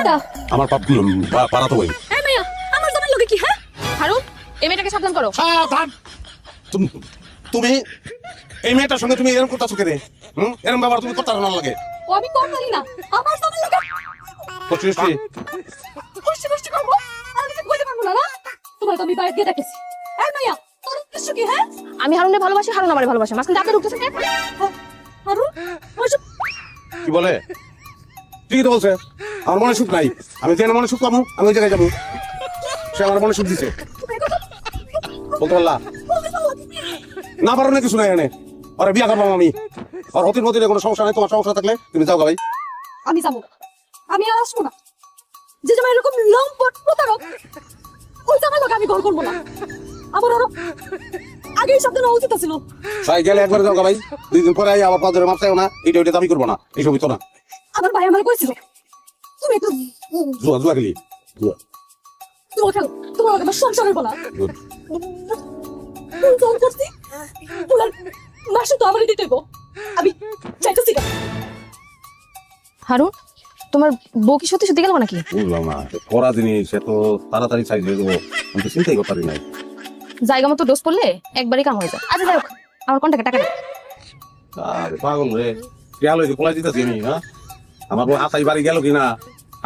কেডা? আমার পাড়া তো বই এই মাইয়া, আমার জামাই লগে কি হ্যাঁ? হারুন, এই মেয়েটাকে সাবধান করো। সাবধান। তুমি এই মেয়েটার সঙ্গে তুমি এরকম করতেছো কেন? এরকম ব্যাপার তুমি করতে না লাগে। ও আমি কোন জানি না। আমার জামাই লগে কষ্ট খুশি করবো। আমি তো কইতে পারবো না না। তোমার তো আমি বাইরে দিয়ে দেখেছি। এই মাইয়া, তোর উদ্দেশ্য কি হ্যাঁ? আমি হারুনের ভালোবাসি, হারুন আমারে ভালোবাসে। মাঝখানে আপনি ঢুকতেছেন কেন? হারুন, ওইসব কি বলে? ঠিকই তো বলছে। আমার মনে সুখ নাই। আমি যেন মনে সুখ পাবো আমি ওই জায়গায় যাবো। সে আমার মনে সুখ দিছে। বলতে পারলা না পারো না কিছু নাই এনে। ওরা বিয়া করবো আমি। আর হতির মতির কোনো সমস্যা নেই। তোমার সমস্যা থাকলে তুমি যাও গা ভাই। আমি যাবো। আমি আর আসবো না। যে জামাই এরকম লম্পট প্রতারক, ওই জামাই লগে আমি ঘর করবো না। আমার আরো আগেই সাবধান হওয়া উচিত ছিল। তাই গেলে একবার যাও গা ভাই। 2 দিন পরে আবার পাঁচ ধরে মাপতেও না। এটা ওইটা দাবি করবো না। এইসব হইতো না। আমার ভাই আমার কইছিল তুমি একটু জুয়া খেলি জুয়া। তোমার খেলো, তোমার আমার সংসারের বলা Good. জোর করছি তোমার মাসে তো আমারই দিতে হইব। আমি চাইতেছি না। হারুন, তোমার বউ কি সত্যি সত্যি গেল নাকি? বুঝলাম না। করা জিনিস এত তাড়াতাড়ি চাই হয়ে যাবো আমি তো চিন্তাই করতে পারি নাই। জায়গা মতো ডোজ পড়লে একবারই কাম হয়ে যায়। আচ্ছা যাই হোক, আমার কন্টাক্টে টাকা দাও। আরে পাগল রে খেয়াল হয়েছে পলাই দিতেছি আমি না। আমার বউ আশাই বাড়ি গেল কিনা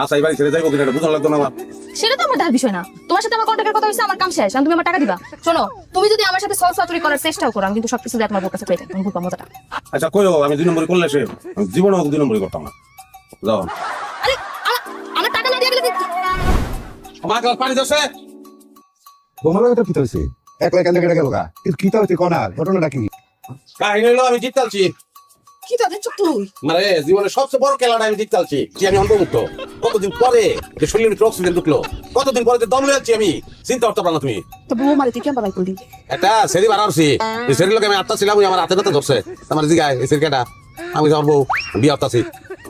আশাই বাড়ি ছেড়ে যাইবো কিনা এটা বুঝানো লাগতো না আমার। সেটা তো আমার দেখার বিষয় না। তোমার সাথে আমার কন্টাক্টের কথা হয়েছে, আমার কাম শেষ। তুমি আমার টাকা দিবা। শোনো, তুমি যদি আমার সাথে সলসাচুরি করার চেষ্টাও করো, আমি কিন্তু সবকিছু দিয়ে তোমার বউর কাছে পেয়ে যাই। তুমি বুঝবা মজাটা। আচ্ছা কই আমি 2 নম্বরে করলে সে আমি জীবনে 2 নম্বরে করতাম না। যাও আরে আমার টাকা না দিয়ে গেলে আমার গ্লাস পানি দছে। তোমার এটা কি হইছে? একলা কেন কেটে গেল গা? এর কি হইছে কোনা? ঘটনাটা কি? কাহিনী হলো আমি জিততালছি। কি তাদের চুপ তুই মানে জীবনের সবচেয়ে বড় খেলাটা আমি জিততালছি যে আমি অন্তর্মুক্ত। কতদিন পরে যে শরীরের ভিতরে অক্সিজেন ঢুকলো, কতদিন পরে যে দম লইছি আমি চিন্তা করতে পারলাম না তুমি। তো বউ মারে তুই কেন বাড়াই করলি? একটা সেরি বানারছি এই সেরির লোকে আমি আটটা ছিলাম ওই আমার হাতে নাতে ধরছে আমার জিগায় এই সেরিকাটা আমি আমার বউ বিয়ে হতাছি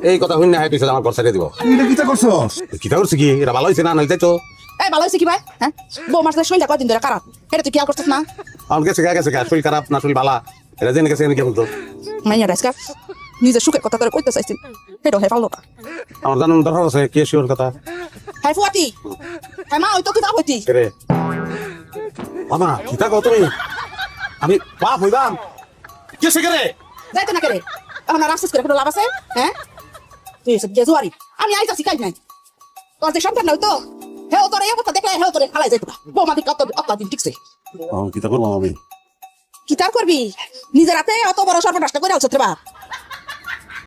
এই কথা শুনে হাই পিছিয়ে আমার ঘর ছেড়ে দিব। তুই এটা কিটা করছস? কিতা করছি কি এটা ভালো হয়েছে না নয় তো এই ভালো হইছে কি ভাই? হ্যাঁ, বউ মার সাথে শরীরটা কয়দিন ধরে খারাপ, এটা তুই খেয়াল করছিস না? আমার গেছে শরীর খারাপ না শরীর ভালা এটা জেনে গেছে কি বলতো মাইয়া রাইসকা নিজের সুখের কথা করে কইতে চাইছিস, এটা হয় ভালো না। আমার জানার দরকার আছে কে শিওর কথা। হাই ফুয়াতি, হাই মা, ওই তো কিতা হইতি রে মামা কিতা কও তুমি আমি বাপ হইবাম কে শিখরে যাইতে না কেরে এখন আর আফসোস করে কোনো লাভ আছে? হ্যাঁ, তুই এসব গেজুয়ারি আমি আইতাছি কাজ নাই। তোর যে সন্তান নাই তো হেও তোর এই অবস্থা দেখলে হেও তোরে ফালাই যাইতো না। বউ মাদি কত দিন ঠিকছে কিতা করবো আমি কি তার করবি? নিজের হাতে অত বড় সর্বনাশটা করে আলছ রে বাপ।